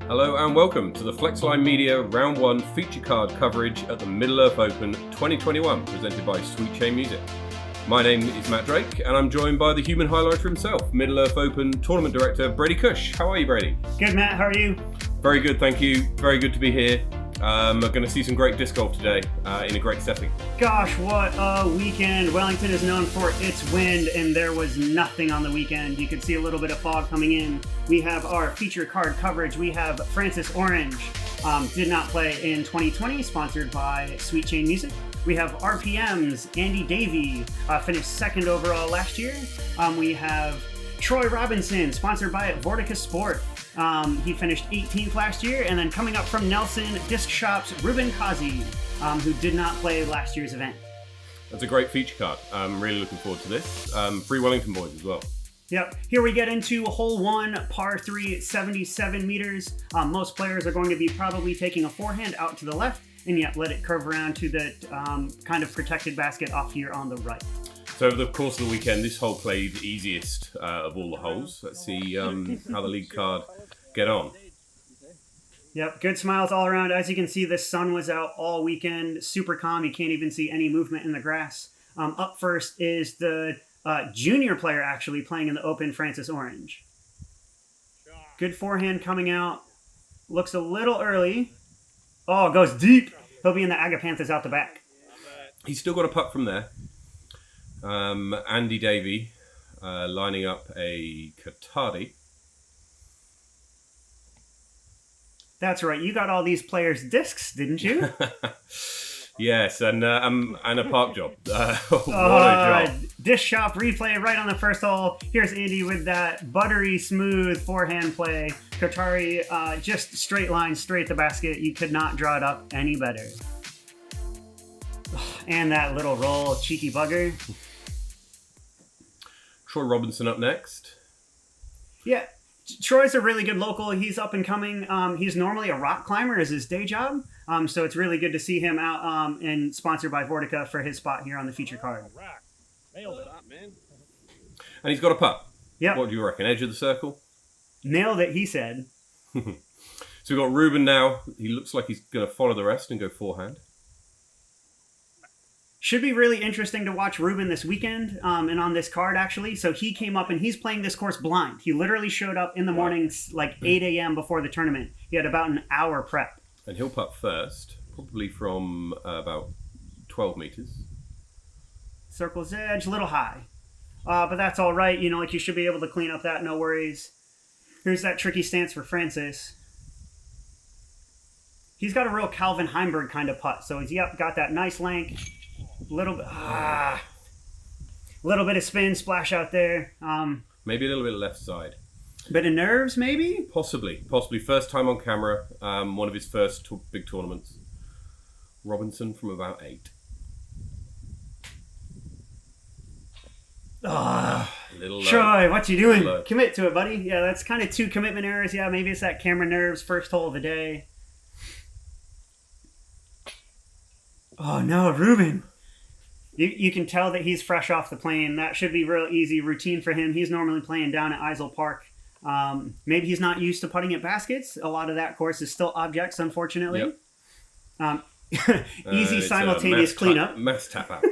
Hello and welcome to the Flexline Media Round 1 feature card coverage at the Middle-earth Open 2021, presented by Sweet Chain Music. My name is Matt Drake, and I'm joined by the human highlighter himself, Middle-earth Open Tournament Director, Brady Kuech. How are you, Brady? Good, Matt. How are you? Very good, thank you. Very good to be here. We're going to see some great disc golf today in a great setting. Gosh, what a weekend. Wellington is known for its wind, and there was nothing on the weekend. You could see a little bit of fog coming in. We have our feature card coverage. We have Francis Orange, did not play in 2020, sponsored by Sweet Chain Music. We have RPM's Andy Davey, finished second overall last year. We have Troy Robinson, sponsored by Vortica Sport. He finished 18th last year, and then coming up from Nelson Disc Shop's Ruben Cossey, who did not play last year's event. That's a great feature card. I'm really looking forward to this. Three Wellington boys as well. Yep. Here we get into hole 1, par 3, 77 meters. Most players are going to be probably taking a forehand out to the left, and yet let it curve around to the kind of protected basket off here on the right. So over the course of the weekend, this hole played the easiest of all the holes. Let's see how the lead card get on. Yep, good smiles all around. As you can see, the sun was out all weekend. Super calm. You can't even see any movement in the grass. Up first is the junior player actually playing in the Open, Francis Orange. Good forehand coming out. Looks a little early. Oh, goes deep. He'll be in the Agapanthus out the back. He's still got a putt from there. Andy Davey lining up a Qatari. That's right. You got all these players' discs, didn't you? Yes, and a park job. What a job. Disc shop replay right on the first hole. Here's Andy with that buttery smooth forehand play. Qatari just straight line, straight to basket. You could not draw it up any better. And that little roll, cheeky bugger. Troy Robinson up next. Yeah, Troy's a really good local. He's up and coming. He's normally a rock climber as his day job. So it's really good to see him out and sponsored by Vortica for his spot here on the feature card. Nailed it, man. And he's got a putt. Yeah. What do you reckon? Edge of the circle? Nailed it, he said. So we've got Ruben now. He looks like he's going to follow the rest and go forehand. Should be really interesting to watch Ruben this weekend and on this card, actually. So he came up and he's playing this course blind. He literally showed up in the morning, like 8 a.m. before the tournament. He had about an hour prep. And he'll putt first, probably from about 12 meters. Circle's edge, a little high. But that's all right. You know, like you should be able to clean up that, no worries. Here's that tricky stance for Francis. He's got a real Calvin Heimberg kind of putt. So he's got that nice length. Little bit of spin, splash out there. Maybe a little bit left side. Bit of nerves, maybe? Possibly. First time on camera. One of his first big tournaments. Robinson from about 8. Troy, what you doing? Commit to it, buddy. Yeah, that's kind of 2 commitment errors. Yeah, maybe it's that camera nerves, first hole of the day. Oh no, Ruben. You can tell that he's fresh off the plane. That should be real easy routine for him. He's normally playing down at Eisel Park. Maybe he's not used to putting at baskets. A lot of that course is still objects, unfortunately. Yep. Easy simultaneous cleanup. Mass tap out.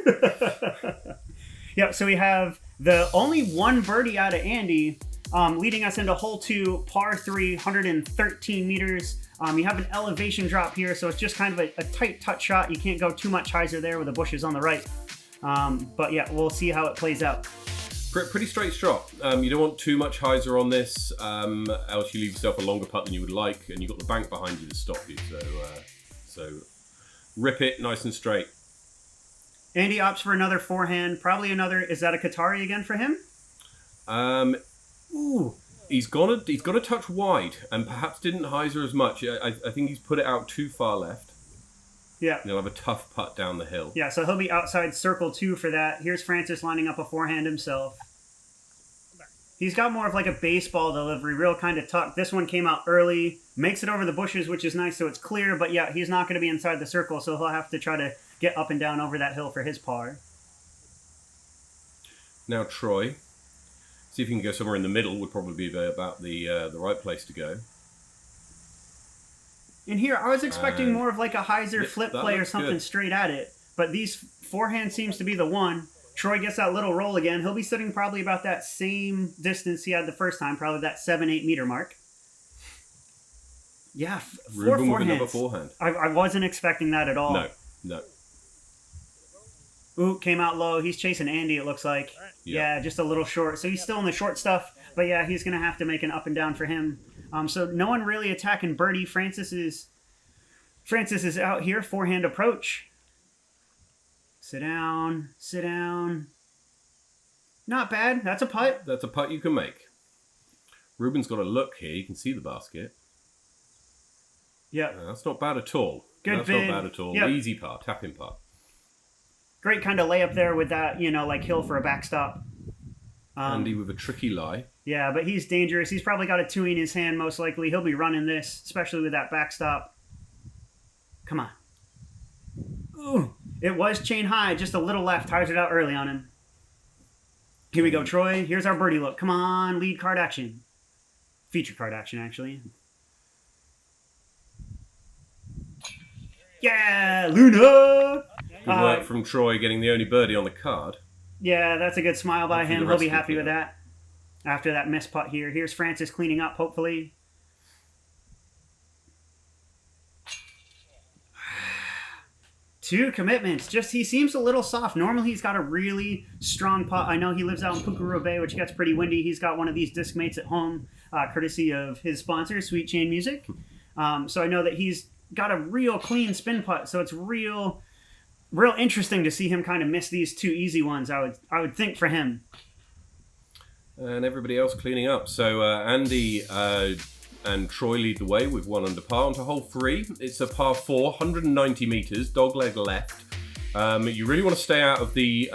Yep, so we have the only one birdie out of Andy, leading us into hole 2, par 3, 113 meters. You have an elevation drop here, so it's just kind of a tight touch shot. You can't go too much hyzer there with the bushes on the right. But yeah, we'll see how it plays out. Pretty straight shot. You don't want too much hyzer on this, else you leave yourself a longer putt than you would like, and you've got the bank behind you to stop you. So rip it nice and straight. Andy opts for another forehand. Probably another. Is that a Qatari again for him? He's gone a touch wide, and perhaps didn't hyzer as much. I think he's put it out too far left. Yeah. He'll have a tough putt down the hill. Yeah, so he'll be outside circle 2 for that. Here's Francis lining up a forehand himself. He's got more of like a baseball delivery, real kind of tuck. This one came out early, makes it over the bushes, which is nice, so it's clear. But yeah, he's not going to be inside the circle, so he'll have to try to get up and down over that hill for his par. Now Troy. See if he can go somewhere in the middle would probably be about the right place to go. And here, I was expecting more of like a hyzer Yep, flip that play or looks something good. straight at it. But these forehand seems to be the one. Troy gets that little roll again. He'll be sitting probably about that same distance he had the first time, probably that 7-8 meter mark. Yeah, four Ruben with forehands. another forehand. I wasn't expecting that at all. No. Ooh, came out low. He's chasing Andy, it looks like. Yeah, just a little short. So he's still in the short stuff. But yeah, he's going to have to make an up and down for him. So no one really attacking Birdie. Francis is out here. Forehand approach. Sit down. Not bad. That's a putt. That's a putt you can make. Ruben's got a look here. You can see the basket. Yep. That's not bad at all. Good That's bid. not bad at all. Yep. Easy par, tap-in par. Great kind of layup there with that, like hill for a backstop. Andy with a tricky lie. Yeah, but he's dangerous. He's probably got a 2 in his hand, most likely. He'll be running this, especially with that backstop. Come on. Ooh. It was chain high, just a little left. Tires it out early on him. Here we go, Troy. Here's our birdie look. Come on, lead card action. Feature card action, actually. Yeah, Luna! Good work from Troy getting the only birdie on the card. Yeah, that's a good smile by Hopefully him. the He'll be rest will happy with clean that. After that missed putt here. Here's Francis cleaning up, hopefully. Two commitments. Just he seems a little soft. Normally he's got a really strong putt. I know he lives out in Pukeru Bay, which gets pretty windy. He's got one of these disc mates at home, courtesy of his sponsor, Sweet Chain Music. So I know that he's got a real clean spin putt. So it's real interesting to see him kind of miss these two easy ones. I would think for him. And everybody else cleaning up. So Andy and Troy lead the way with 1 under par onto hole 3. It's a par 4, 190 metres, dogleg left. You really want to stay out of the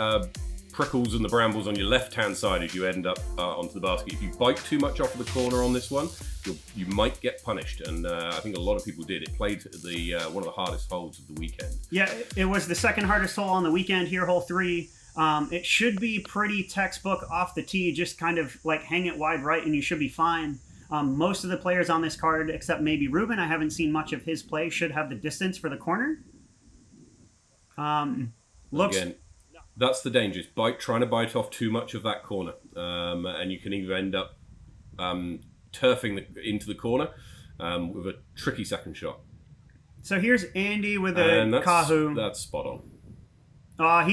prickles and the brambles on your left-hand side as you end up onto the basket. If you bite too much off of the corner on this one, you might get punished. And I think a lot of people did. It played the one of the hardest holes of the weekend. Yeah, it was the second hardest hole on the weekend here, hole 3. It should be pretty textbook off the tee, just kind of like hang it wide right and you should be fine. Most of the players on this card, except maybe Ruben, I haven't seen much of his play, should have the distance for the corner. Again, that's the danger. Trying to bite off too much of that corner. And you can either end up turfing into the corner with a tricky second shot. So here's Andy with a Kahoo. That's spot on.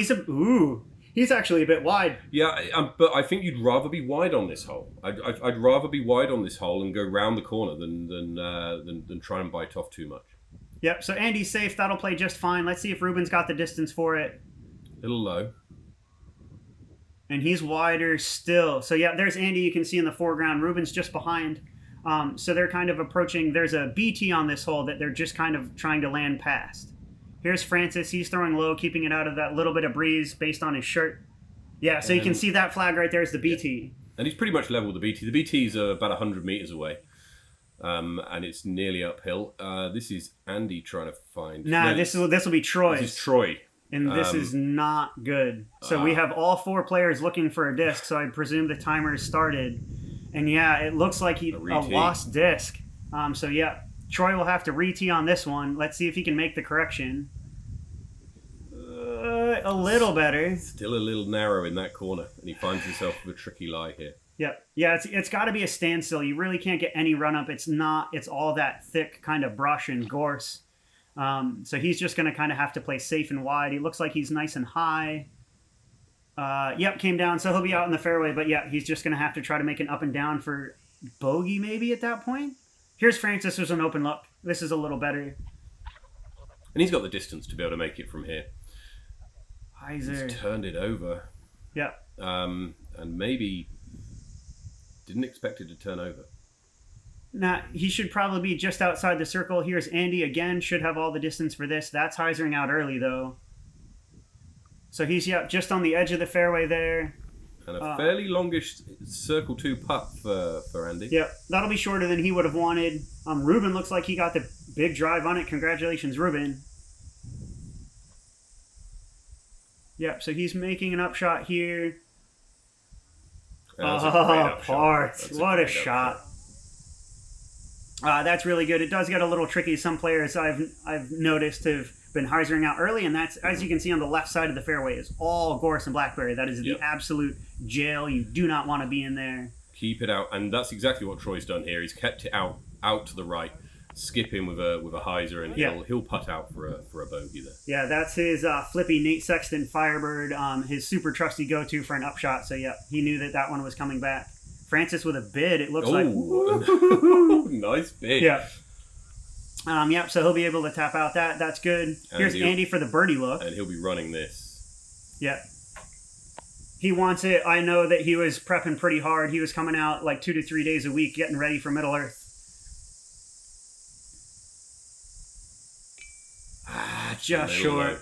He's actually a bit wide. Yeah, but I think you'd rather be wide on this hole. I'd rather be wide on this hole and go round the corner than try and bite off too much. Yep, so Andy's safe. That'll play just fine. Let's see if Ruben's got the distance for it. A little low. And he's wider still. So yeah, there's Andy you can see in the foreground. Ruben's just behind. So they're kind of approaching. There's a BT on this hole that they're just kind of trying to land past. Here's Francis. He's throwing low, keeping it out of that little bit of breeze based on his shirt. Yeah, so you can see that flag right there is the BT. And he's pretty much level with the BT. The BT's about 100 metres away. And it's nearly uphill. This is Andy trying to find... This will be Troy's. This is Troy. And this is not good. So we have all 4 players looking for a disc, so I presume the timer is started. And yeah, it looks like a lost disc. So yeah, Troy will have to re-tee on this one. Let's see if he can make the correction. A little better. Still a little narrow in that corner, and he finds himself with a tricky lie here. Yep. Yeah, it's got to be a standstill. You really can't get any run up. It's all that thick kind of brush and gorse. So he's just going to kind of have to play safe and wide. He looks like he's nice and high. Yep, came down, so he'll be out in the fairway. But yeah, he's just going to have to try to make an up and down for bogey maybe at that point. Here's Francis. There's an open look. This is a little better. And he's got the distance to be able to make it from here. Heiser. He's turned it over. Yeah. And maybe didn't expect it to turn over. Nah, he should probably be just outside the circle. Here's Andy again. Should have all the distance for this. That's Heisering out early, though. So he's, just on the edge of the fairway there. And a fairly longish circle 2 putt for Andy. Yep, that'll be shorter than he would have wanted. Ruben looks like he got the big drive on it. Congratulations, Ruben. Yep, so he's making an upshot here. Parts. What a shot. That's really good. It does get a little tricky. Some players I've noticed have been hyzering out early, and that's, as you can see on the left side of the fairway, is all gorse and blackberry. That is the absolute jail. You do not want to be in there. Keep it out, and that's exactly what Troy's done here. He's kept it out to the right, skipping with a hyzer, and he'll putt out for a bogey there. Yeah, that's his flippy Nate Sexton Firebird, his super trusty go-to for an upshot. So yeah, he knew that one was coming back. Francis with a bid. It looks like nice bid. Yeah. So he'll be able to tap out that. That's good. Here's Andy for the birdie look. And he'll be running this. Yeah. He wants it. I know that he was prepping pretty hard. He was coming out like 2 to 3 days a week getting ready for Middle Earth. Just short.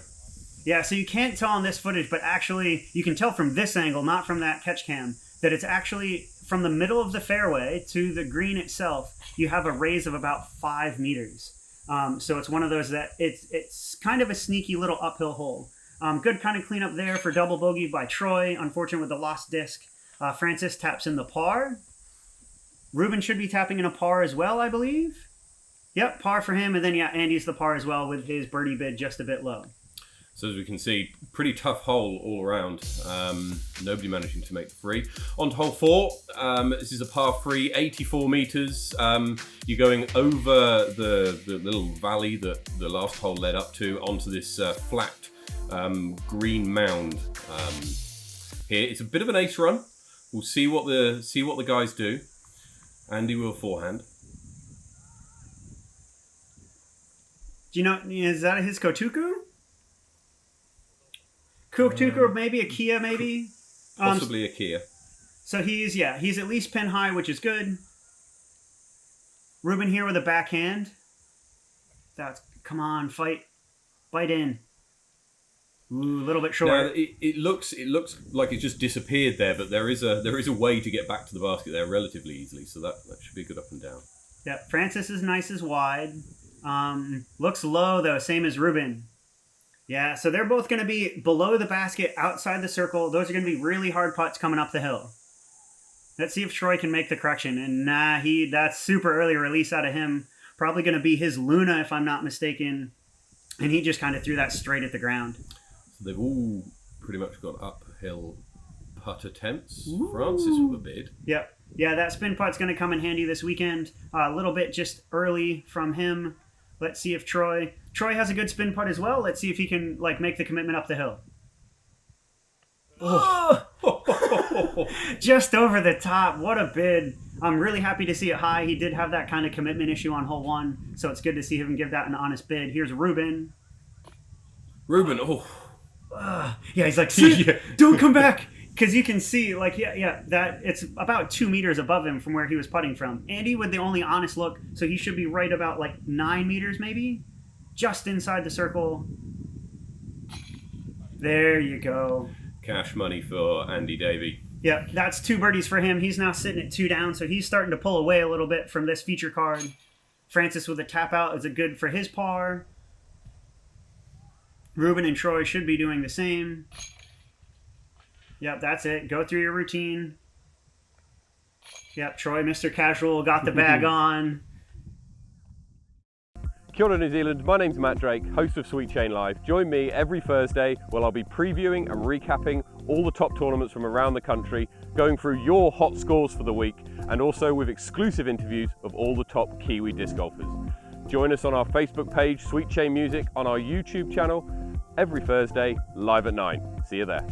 Yeah, so you can't tell on this footage, but actually you can tell from this angle, not from that catch cam, that it's actually from the middle of the fairway to the green itself, you have a raise of about 5 meters. So it's one of those that it's kind of a sneaky little uphill hole. Good kind of cleanup there for double bogey by Troy. Unfortunate with the lost disc. Francis taps in the par. Ruben should be tapping in a par as well, I believe. Yep, par for him. And then, Andy's the par as well with his birdie bid just a bit low. So as we can see, pretty tough hole all around. Nobody managing to make the free. On to hole 4. This is a par 3, 84 meters. You're going over the little valley that the last hole led up to onto this flat green mound. Here, it's a bit of an ace run. We'll see what the guys do. Andy will forehand. Do you know? Is that his Kotuku? Kuech, maybe a Kia, maybe. Possibly a Kia. So he's at least pin high, which is good. Ruben here with a backhand. Come on, bite in. Ooh, a little bit short. Now, it looks like it just disappeared there, but there is a way to get back to the basket there relatively easily. So that should be good up and down. Yeah, Francis is nice as wide. Looks low though, same as Ruben. Yeah, so they're both going to be below the basket, outside the circle. Those are going to be really hard putts coming up the hill. Let's see if Troy can make the correction. And that's super early release out of him. Probably going to be his Luna, if I'm not mistaken. And he just kind of threw that straight at the ground. So they've all pretty much got uphill putt attempts. Ooh. Francis with a bid. Yep. Yeah, that spin putt's going to come in handy this weekend. A little bit just early from him. Let's see if Troy has a good spin putt as well. Let's see if he can make the commitment up the hill. Oh. Just over the top. What a bid. I'm really happy to see it high. He did have that kind of commitment issue on hole 1, so it's good to see him give that an honest bid. Here's Ruben. He's like, don't come back. Because you can see, that it's about 2 meters above him from where he was putting from. Andy with the only honest look, so he should be right about 9 meters maybe, just inside the circle. There you go. Cash money for Andy Davey. Yep, that's 2 birdies for him. He's now sitting at 2 down, so he's starting to pull away a little bit from this feature card. Francis with a tap out is a good for his par. Ruben and Troy should be doing the same. Yep, that's it. Go through your routine. Yep, Troy, Mr. Casual, got the bag on. Kia ora New Zealand, my name's Matt Drake, host of Sweet Chain Live. Join me every Thursday where I'll be previewing and recapping all the top tournaments from around the country, going through your hot scores for the week, and also with exclusive interviews of all the top Kiwi disc golfers. Join us on our Facebook page, Sweet Chain Music, on our YouTube channel, every Thursday, live at 9. See you there.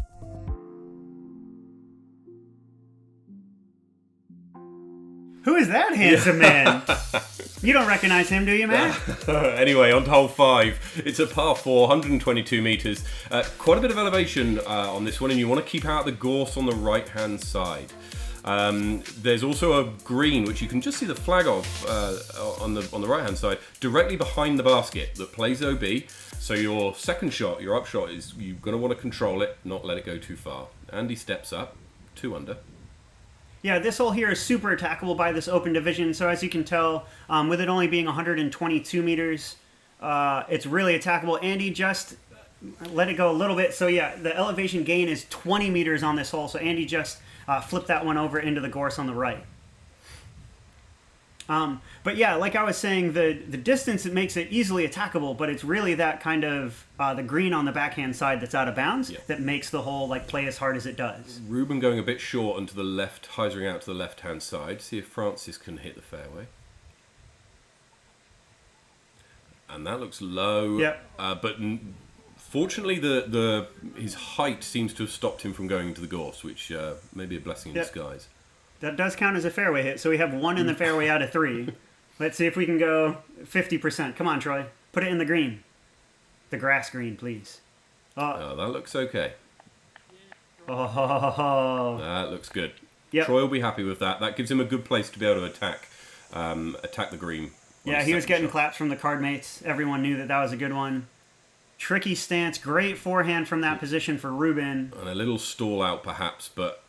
Who is that handsome man? You don't recognize him, do you, man? Anyway, on to hole 5. It's a par 4, 122 metres. Quite a bit of elevation on this one, and you want to keep out the gorse on the right-hand side. There's also a green, which you can just see the flag of on the right-hand side, directly behind the basket that plays OB. So your second shot, your upshot, is you're going to want to control it, not let it go too far. Andy steps up, 2 under. Yeah, this hole here is super attackable by this open division. So as you can tell, with it only being 122 meters, it's really attackable. Andy just let it go a little bit. So yeah, the elevation gain is 20 meters on this hole. So Andy just flipped that one over into the gorse on the right. But yeah, like I was saying, the distance, it makes it easily attackable, but it's really that kind of the green on the backhand side that's out of bounds that makes the hole like play as hard as it does. Ruben going a bit short and to the left, hyzering out to the left-hand side. See if Francis can hit the fairway. And that looks low. Yep. But fortunately, his height seems to have stopped him from going into the gorse, which may be a blessing in disguise. That does count as a fairway hit, so we have 1 in the fairway out of 3. Let's see if we can go 50%. Come on, Troy. Put it in the green. The grass green, please. Oh, that looks okay. Oh. That looks good. Yep. Troy will be happy with that. That gives him a good place to be able to attack the green. Yeah, he was getting claps from the card mates. Everyone knew that was a good one. Tricky stance. Great forehand from that position for Ruben. And a little stall out, perhaps, but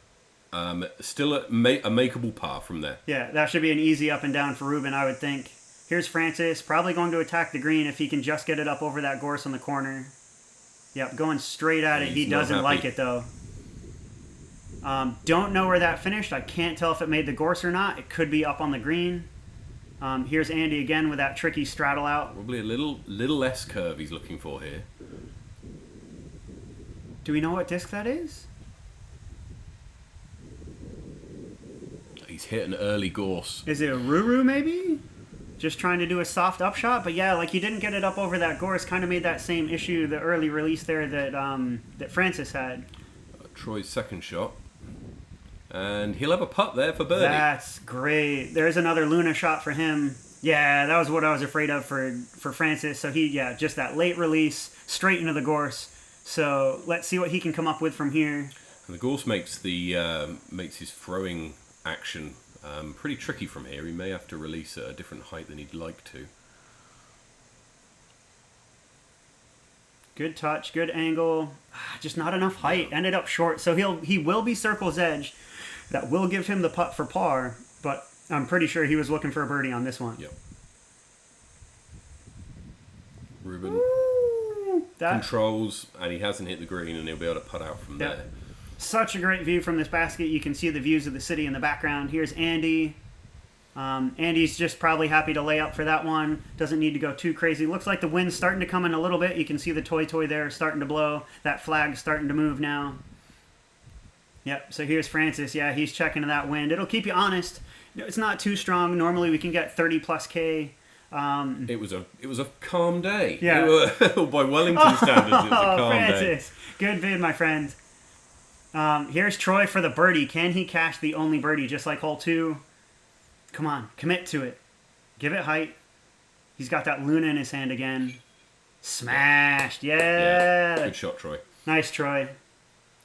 still a makeable par from there. Yeah, that should be an easy up and down for Ruben, I would think. Here's Francis, probably going to attack the green if he can just get it up over that gorse on the corner. Yep, going straight at it. He doesn't like it, though. Don't know where that finished. I can't tell if it made the gorse or not. It could be up on the green. Here's Andy again with that tricky straddle out. Probably a little less curve he's looking for here. Do we know what disc that is? He's hit an early gorse. Is it a Ruru maybe? Just trying to do a soft upshot, but yeah, like he didn't get it up over that gorse. Kind of made that same issue, the early release there that Francis had. Troy's second shot, and he'll have a putt there for birdie. That's great. There's another Luna shot for him. Yeah, that was what I was afraid of for Francis. So just that late release straight into the gorse. So let's see what he can come up with from here. And the gorse makes his throwing action pretty tricky from here. He may have to release at a different height than he'd like to. Good touch, good angle, just not enough height. Ended up short, so he will be circle's edge. That will give him the putt for par, but I'm pretty sure he was looking for a birdie on this one. Yep. Ruben controls, and he hasn't hit the green, and he'll be able to putt out from there. Such a great view from this basket. You can see the views of the city in the background. Here's Andy. Andy's just probably happy to lay up for that one. Doesn't need to go too crazy. Looks like the wind's starting to come in a little bit. You can see the toy there starting to blow. That flag's starting to move now. Yep, so here's Francis. Yeah, he's checking to that wind. It'll keep you honest. It's not too strong. Normally we can get 30 plus K. It was a calm day. Yeah. By Wellington standards, it was a calm Francis. day. Good vid, my friend. Here's Troy for the birdie. Can he cash the only birdie just like hole 2? Come on, commit to it. Give it height. He's got that Luna in his hand again. Smashed. Yeah. Good shot, Troy. Nice, Troy.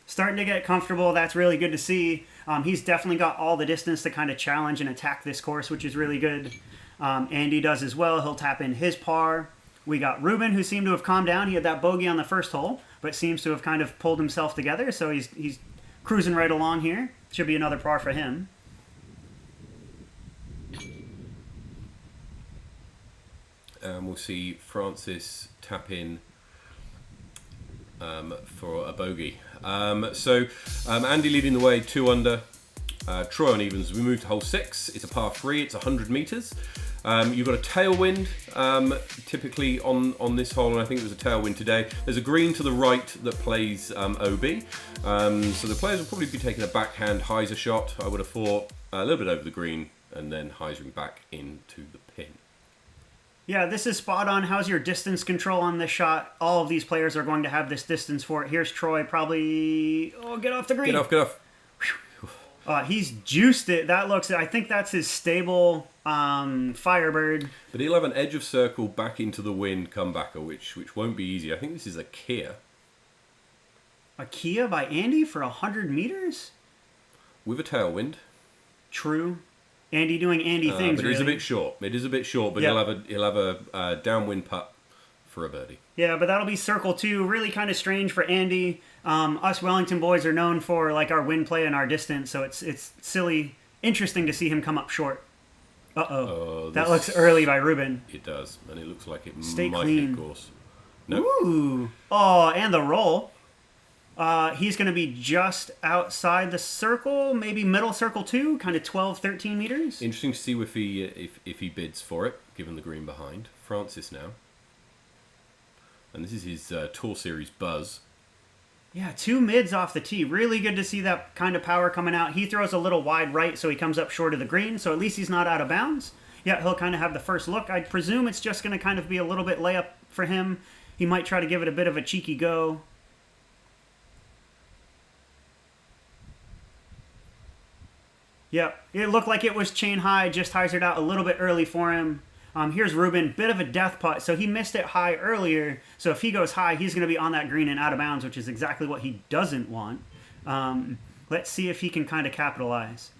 Starting to get comfortable. That's really good to see. He's definitely got all the distance to kind of challenge and attack this course, which is really good. Andy does as well. He'll tap in his par. We got Ruben, who seemed to have calmed down. He had that bogey on the first hole, but seems to have kind of pulled himself together. So he's cruising right along here. Should be another par for him. We'll see Francis tap in for a bogey. Andy leading the way, 2 under. Troy on evens. We move to hole 6. It's a par 3. It's 100 metres. You've got a tailwind typically on this hole, and I think there's a tailwind today. There's a green to the right that plays OB. So the players will probably be taking a backhand hyzer shot, I would have thought, a little bit over the green, and then hyzering back into the pin. Yeah, this is spot on. How's your distance control on this shot? All of these players are going to have this distance for it. Here's Troy, probably... Oh, get off the green. Get off. He's juiced it. I think that's his stable Firebird. But he'll have an edge of circle back into the wind comebacker, which won't be easy. I think this is a Kia. A Kia by Andy for 100 meters? With a tailwind. True. Andy doing Andy things, but really. It is a bit short, but yep. he'll have a downwind putt for a birdie. Yeah, but that'll be circle 2. Really kind of strange for Andy. Us Wellington boys are known for like our wind play and our distance, so it's silly, interesting to see him come up short. That looks early by Ruben. It does, and it looks like it Stay might clean. hit course. No. Ooh. Oh, and the roll. He's going to be just outside the circle, maybe middle circle 2, kind of 12, 13 meters. Interesting to see if he bids for it, given the green behind. Francis now. And this is his Tour Series buzz. Yeah, 2 mids off the tee. Really good to see that kind of power coming out. He throws a little wide right, so he comes up short of the green, so at least he's not out of bounds. Yeah, he'll kind of have the first look. I presume it's just going to kind of be a little bit layup for him. He might try to give it a bit of a cheeky go. Yep, it looked like it was chain high, just hyzered out a little bit early for him. Here's Ruben, bit of a death putt, so he missed it high earlier. So if he goes high, he's going to be on that green and out of bounds, which is exactly what he doesn't want. Let's see if he can kind of capitalize.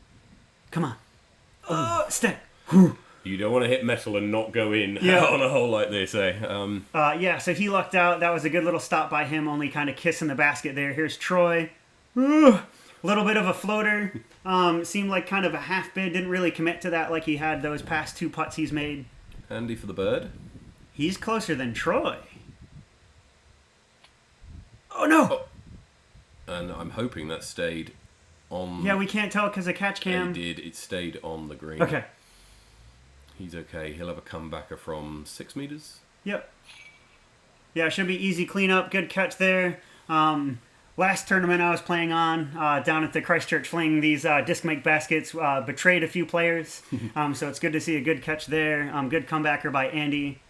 Come on. Oh, stick. You don't want to hit metal and not go in Yeah. on a hole like this, eh? Yeah, so he lucked out. That was a good little stop by him, only kind of kissing the basket there. Here's Troy. Little bit of a floater. Seemed like kind of a half bid. Didn't really commit to that like he had those past 2 putts he's made. Handy for the bird. He's closer than Troy. Oh, no! Oh. And I'm hoping that stayed on... Yeah, we can't tell because of catch cam. It did. It stayed on the green. Okay. He's okay. He'll have a comebacker from 6 meters. Yep. Yeah, should be easy cleanup. Good catch there. Last tournament I was playing on down at the Christchurch Fling, these disc make baskets betrayed a few players. So it's good to see a good catch there. Good comebacker by Andy.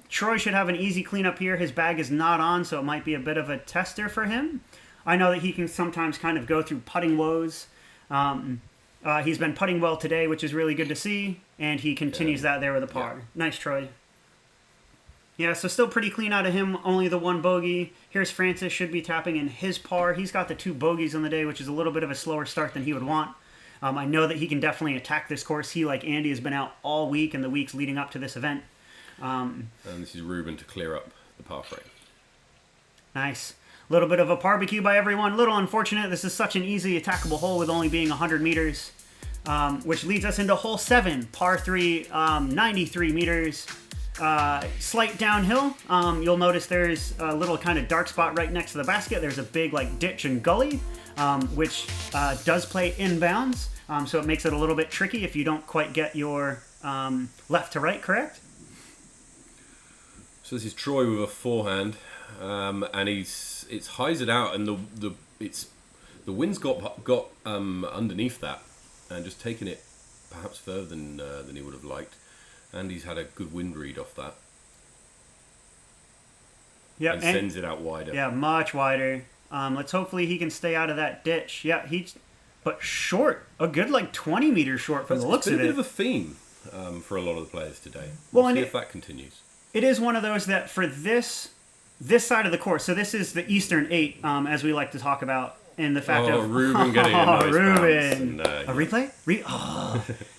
Troy should have an easy cleanup here. His bag is not on, so it might be a bit of a tester for him. I know that he can sometimes kind of go through putting woes. He's been putting well today, which is really good to see, and he continues that there with a par. Yeah. Nice, Troy. Yeah, so still pretty clean out of him, only the 1 bogey. Here's Francis, should be tapping in his par. He's got the 2 bogeys on the day, which is a little bit of a slower start than he would want. I know that he can definitely attack this course. He, like Andy, has been out all week and the weeks leading up to this event. And this is Ruben to clear up the par frame. Nice. Little bit of a barbecue by everyone. Little unfortunate. This is such an easy attackable hole with only being 100 meters, which leads us into hole 7, par 3, 93 meters. Slight downhill. You'll notice there's a little kind of dark spot right next to the basket. There's a big like ditch and gully, which does play inbounds. So it makes it a little bit tricky if you don't quite get your left to right correct. So this is Troy with a forehand, and it's hyzered out, and the wind's got underneath that, and just taken it perhaps further than he would have liked. And he's had a good wind read off that. Yeah, and sends it out wider. Yeah, much wider. Let's hopefully he can stay out of that ditch. Yeah, but short. A good like 20 meters short from the looks of it. It's been a bit of a theme for a lot of the players today. Well, We'll see if that continues. It is one of those that for this side of the course, so this is the Eastern 8, as we like to talk about. In the fact of Ruben getting a nice Ruben. bounce. And, a replay?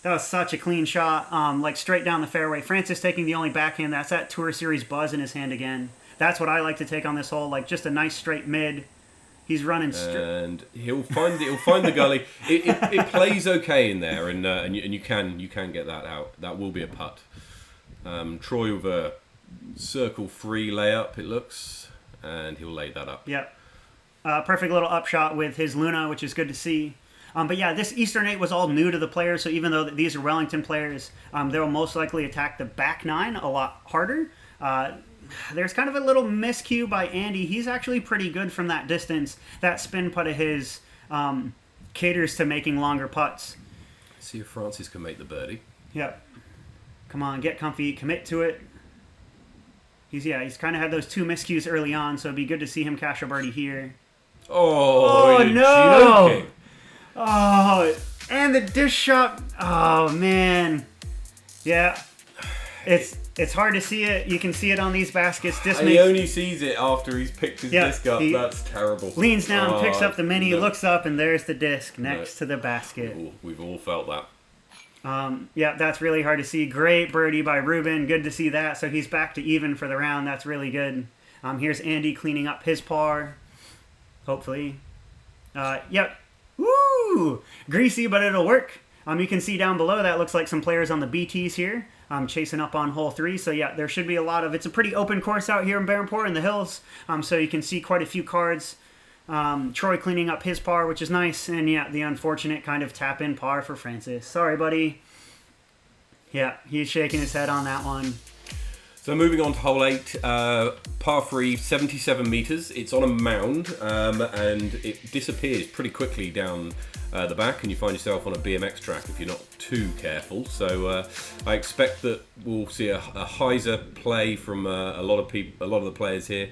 That was such a clean shot, like straight down the fairway. Francis taking the only backhand. That's that Tour Series buzz in his hand again. That's what I like to take on this hole, like just a nice straight mid. He's running straight, and he'll find the gully. It plays okay in there, and you can get that out. That will be a putt. Troy with a circle free layup, it looks, and he'll lay that up. Yep. Perfect little upshot with his Luna, which is good to see. But yeah, this Eastern 8 was all new to the players, so even though these are Wellington players, they'll most likely attack the back 9 a lot harder. There's kind of a little miscue by Andy. He's actually pretty good from that distance. That spin putt of his caters to making longer putts. See if Francis can make the birdie. Yep. Come on, get comfy, commit to it. He's kind of had those 2 miscues early on, so it'd be good to see him cash a birdie here. Oh no! Joking. Oh, and the dish shot. Oh man, yeah. It's hard to see it. You can see it on these baskets. He only sees it after he's picked his disc up. That's terrible. Leans down, picks up the mini, looks up, and there's the disc next to the basket. We've all felt that. Yeah, that's really hard to see. Great birdie by Ruben. Good to see that. So he's back to even for the round. That's really good. Here's Andy cleaning up his par. Hopefully. Yep. Woo! Greasy, but it'll work. You can see down below that looks like some players on the BTs here. Chasing up on hole 3. So yeah, there should be a lot of... It's a pretty open course out here in Barranport in the hills. So you can see quite a few cards. Troy cleaning up his par, which is nice. And yeah, the unfortunate kind of tap-in par for Francis. Sorry, buddy. Yeah, he's shaking his head on that one. So moving on to hole 8, par 3, 77 metres. It's on a mound, and it disappears pretty quickly down the back, and you find yourself on a BMX track if you're not too careful. So I expect that we'll see a hyzer play from a lot of the players here.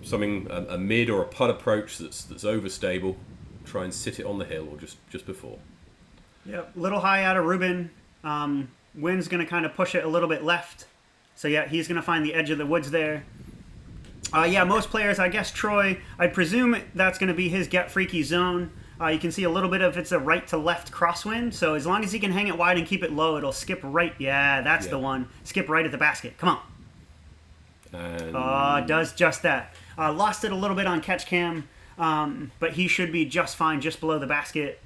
Something a mid or a putt approach that's overstable. Try and sit it on the hill or just before. Yep, little high out of Ruben. Wynn's going to kind of push it a little bit left. So yeah, he's going to find the edge of the woods there. Yeah, most players, I guess Troy, I'd presume that's going to be his get freaky zone. You can see a little bit of it's a right to left crosswind. So as long as he can hang it wide and keep it low, it'll skip right. Yeah, that's the one. Skip right at the basket. Come on. Does just that. Lost it a little bit on catch cam, but he should be just fine just below the basket.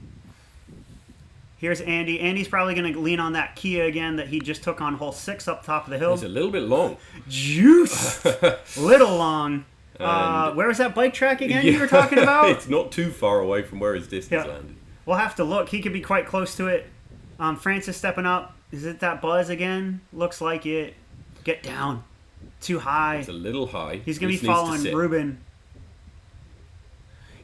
Here's Andy. Andy's probably going to lean on that Kia again that he just took on hole 6 up top of the hill. It's a little bit long. Juice! Little long. Where was that bike track again you were talking about? It's not too far away from where his distance landed. We'll have to look. He could be quite close to it. Francis stepping up. Is it that buzz again? Looks like it. Get down. Too high. It's a little high. He's going to be following Ruben.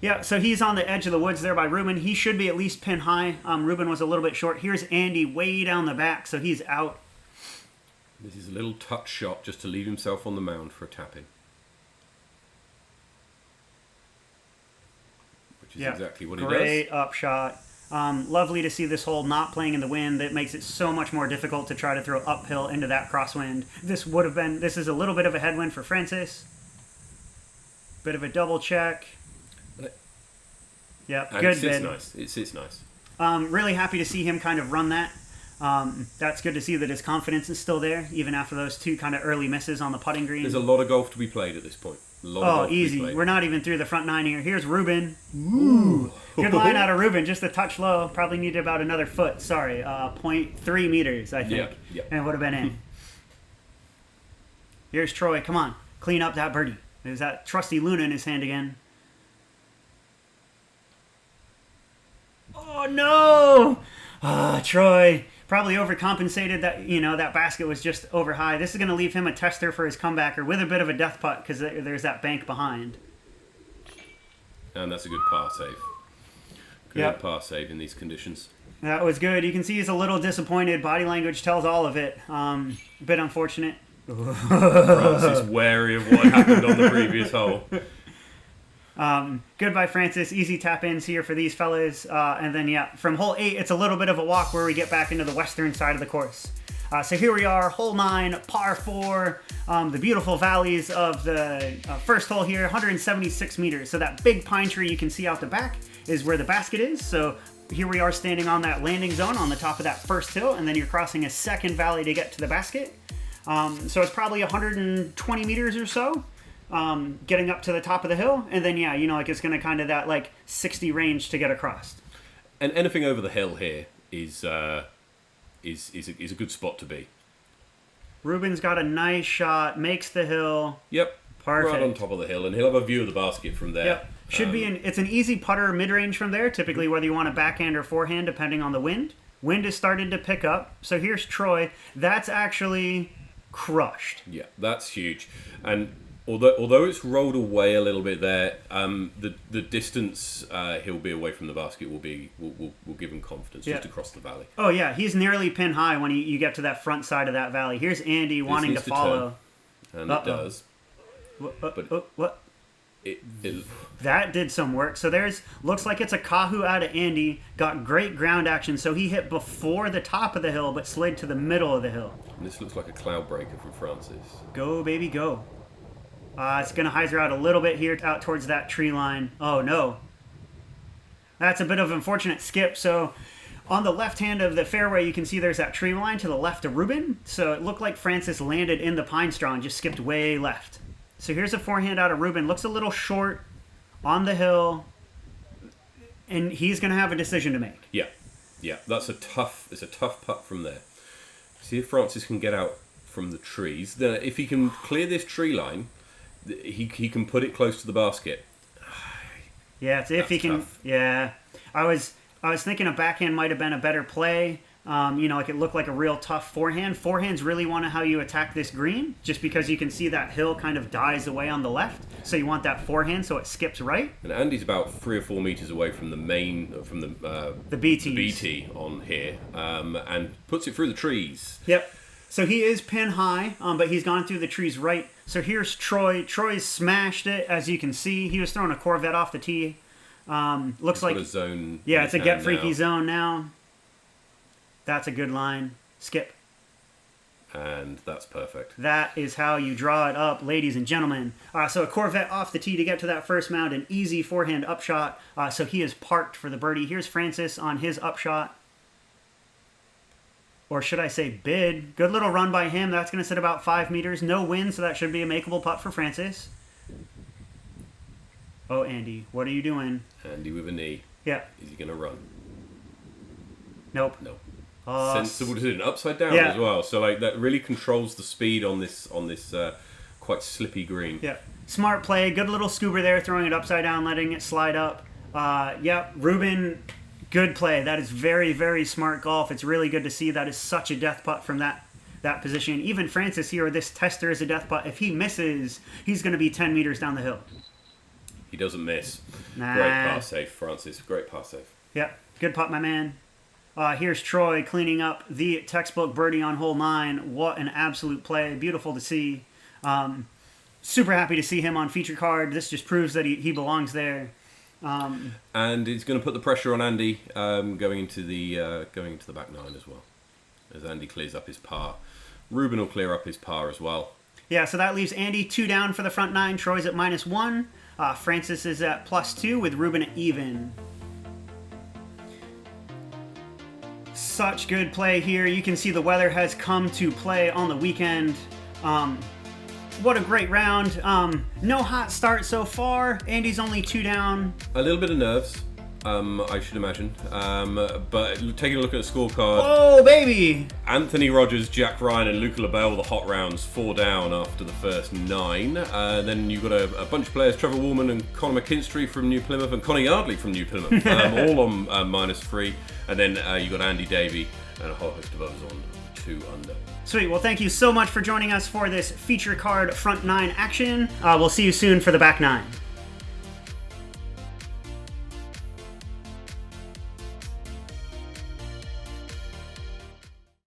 Yeah, so he's on the edge of the woods there by Ruben. He should be at least pin high. Ruben was a little bit short. Here's Andy way down the back, so he's out. This is a little touch shot just to leave himself on the mound for a tap-in. Which is exactly what he does. Great upshot. Lovely to see this hole not playing in the wind. That makes it so much more difficult to try to throw uphill into that crosswind. This is a little bit of a headwind for Francis. Bit of a double check. Yeah, and good it sits bid. nice. It sits nice. Really happy to see him kind of run that. That's good to see that his confidence is still there, even after those 2 kind of early misses on the putting green. There's a lot of golf to be played at this point. Easy. We're not even through the front 9 here. Here's Ruben. Ooh. Good line out of Ruben, just a touch low. Probably needed about another foot. Sorry, 0.3 meters, I think. Yeah. And it would have been in. Here's Troy. Come on. Clean up that birdie. There's that trusty Luna in his hand again. Oh, no! Troy probably overcompensated that, that basket was just over high. This is going to leave him a tester for his comebacker with a bit of a death putt because there's that bank behind. And that's a good par save. Good par save in these conditions. That was good. You can see he's a little disappointed. Body language tells all of it. A bit unfortunate. Francis wary of what happened on the previous hole. Good by Francis. Easy tap-ins here for these fellas. And then, from hole 8, it's a little bit of a walk where we get back into the western side of the course. So here we are, hole 9, par 4. The beautiful valleys of the first hole here, 176 meters. So that big pine tree you can see out the back is where the basket is. So here we are standing on that landing zone on the top of that first hill, and then you're crossing a second valley to get to the basket. So it's probably 120 meters or so. Getting up to the top of the hill, and then it's going to kind of that 60 range to get across. And anything over the hill here is a good spot to be. Ruben's got a nice shot, makes the hill. Yep, perfect. Right on top of the hill, and he'll have a view of the basket from there. Yep, it's an easy putter mid-range from there. Typically, whether you want a backhand or forehand, depending on the wind. Wind has started to pick up. So here's Troy. That's actually crushed. Yeah, that's huge, and. Although it's rolled away a little bit there, the distance he'll be away from the basket will give him confidence just across the valley. Oh yeah, he's nearly pin high when you get to that front side of that valley. Here's Andy wanting to follow, and it does. What? That did some work. So looks like it's a Kahoo out of Andy. Got great ground action. So he hit before the top of the hill, but slid to the middle of the hill. And this looks like a cloud breaker from Francis. Go baby go. It's going to hyzer out a little bit here, out towards that tree line. Oh, no. That's a bit of an unfortunate skip. So on the left hand of the fairway, you can see there's that tree line to the left of Ruben. So it looked like Francis landed in the pine straw and just skipped way left. So here's a forehand out of Ruben. Looks a little short on the hill. And he's going to have a decision to make. Yeah. It's a tough putt from there. See if Francis can get out from the trees. Then if he can clear this tree line, he can put it close to the basket. Yeah, it's if he can. Tough. Yeah, I was thinking a backhand might have been a better play. Like it looked like a real tough forehand. Forehands really want to how you attack this green, just because you can see that hill kind of dies away on the left. So you want that forehand so it skips right. And Andy's about 3 or 4 meters away from the The BT on here, and puts it through the trees. Yep. So he is pin high, but he's gone through the trees right. So here's Troy. Troy's smashed it, as you can see. He was throwing a Corvette off the tee. Looks He's like got a zone. yeah, it's a get freaky now. zone now. That's a good line. Skip. And that's perfect. That is how you draw it up, ladies and gentlemen. So a Corvette off the tee to get to that first mound, an easy forehand upshot. So he is parked for the birdie. Here's Francis on his upshot. Or should I say bid. Good little run by him. That's going to sit about 5 meters. No wind, so that should be a makeable putt for Francis. Oh, Andy, what are you doing? Andy with a knee. Yeah. Is he going to run? Nope. No. Sensible decision. Upside down Yeah. as well. So like that really controls the speed on this quite slippy green. Yeah. Smart play. Good little scuba there, throwing it upside down, letting it slide up. Ruben, good play. That is very, very smart golf. It's really good to see. That is such a death putt from that position. Even Francis here, this tester is a death putt. If he misses, he's going to be 10 meters down the hill. He doesn't miss. Nah. Great pass save, Francis. Great pass save. Yep. Good putt, my man. Here's Troy cleaning up the textbook birdie on hole 9. What an absolute play. Beautiful to see. Super happy to see him on feature card. This just proves that he belongs there. And it's going to put the pressure on Andy going into the back 9 as well. As Andy clears up his par. Ruben will clear up his par as well. Yeah, so that leaves Andy 2 down for the front 9. Troy's at -1. Francis is at +2 with Ruben at even. Such good play here. You can see the weather has come to play on the weekend. What a great round. No hot start so far. Andy's only 2 down. A little bit of nerves, I should imagine. But taking a look at the scorecard, Oh, baby! Anthony Rogers, Jack Ryan, and Luca LaBelle, the hot rounds, 4 down after the first 9. Then you've got a bunch of players, Trevor Woolman and Connor McKinstry from New Plymouth and Connor Yardley from New Plymouth, all on -3. And then you've got Andy Davey and a whole host of others on 2 under. Sweet. Well, thank you so much for joining us for this feature card front 9 action. We'll see you soon for the back 9.